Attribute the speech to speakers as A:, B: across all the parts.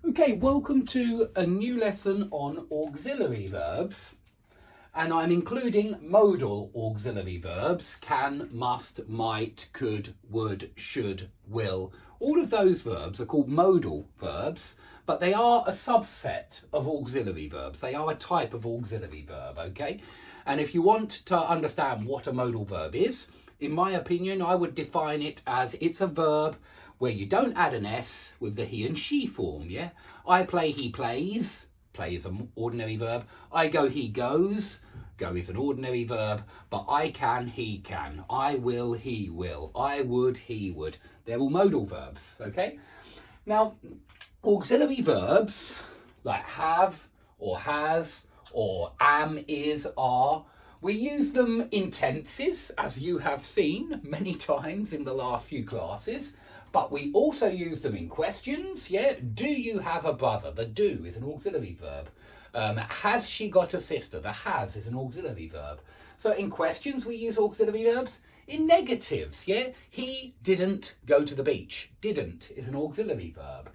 A: Okay, welcome to a new lesson on auxiliary verbs, and I'm including modal auxiliary verbs: can, must, might, could, would, should, will. All of those verbs are called modal verbs, but they are a subset of auxiliary verbs. They are a type of auxiliary verb, okay? And if you want to understand what a modal verb is, in my opinion, I would define it as it's a verb where you don't add an S with the he and she form, yeah? I play, he plays. Play is an ordinary verb. I go, he goes. Go is an ordinary verb. But I can, he can. I will, he will. I would, he would. They're all modal verbs, okay? Now, auxiliary verbs like have or has or am, is, are, we use them in tenses, as you have seen many times in the last few classes, but we also use them in questions. Yeah, do you have a brother? The do is an auxiliary verb. Has she got a sister? The has is an auxiliary verb. So in questions we use auxiliary verbs. In negatives, yeah, he didn't go to the beach. Didn't is an auxiliary verb.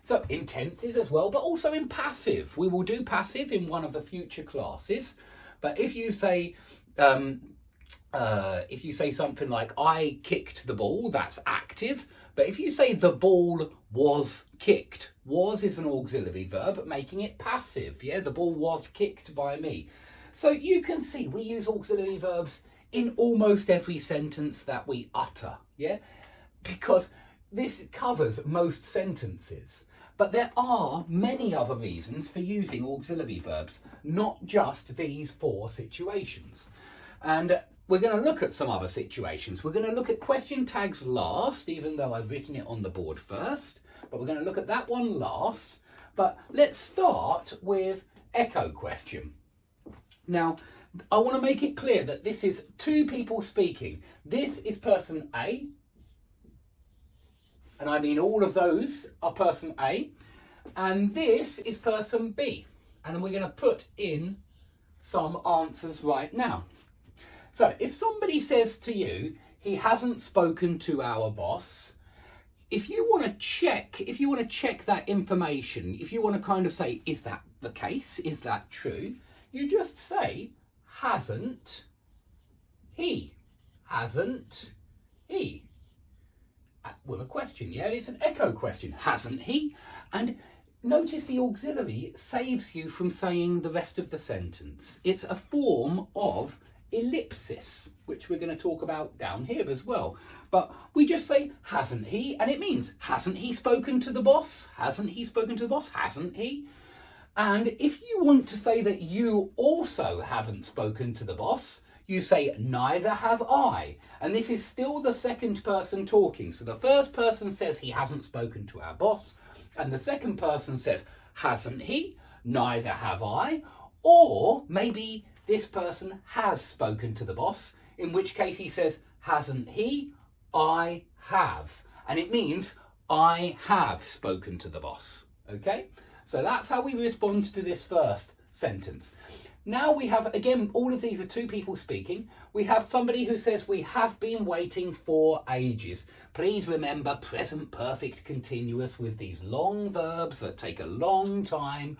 A: So in tenses as well, but also in passive. We will do passive in one of the future classes. But if you say something like I kicked the ball, that's active. But if you say the ball was kicked, was is an auxiliary verb, making it passive. Yeah, the ball was kicked by me. So you can see we use auxiliary verbs in almost every sentence that we utter. Yeah, because this covers most sentences. But there are many other reasons for using auxiliary verbs, not just these four situations. And we're going to look at some other situations. We're going to look at question tags last, even though I've written it on the board first. But we're going to look at that one last. But let's start with echo question. Now, I want to make it clear that this is two people speaking. This is person A. And I mean all of those are person A. And this is person B. And then we're going to put in some answers right now. So if somebody says to you, he hasn't spoken to our boss, if you want to check that information, if you want to kind of say, is that the case? Is that true? You just say, hasn't he? Hasn't he? With a question, yeah, it's an echo question. Hasn't he? And notice the auxiliary saves you from saying the rest of the sentence. It's a form of ellipsis, which we're going to talk about down here as well. But we just say, hasn't he? And it means, hasn't he spoken to the boss? Hasn't he spoken to the boss? Hasn't he? And if you want to say that you also haven't spoken to the boss, you say, neither have I. And this is still the second person talking. So the first person says he hasn't spoken to our boss. And the second person says, hasn't he? Neither have I. Or maybe this person has spoken to the boss, in which case he says, hasn't he? I have. And it means I have spoken to the boss. Okay? So that's how we respond to this first sentence. Now we have, again, all of these are two people speaking. We have somebody who says, we have been waiting for ages. Please remember present perfect continuous with these long verbs that take a long time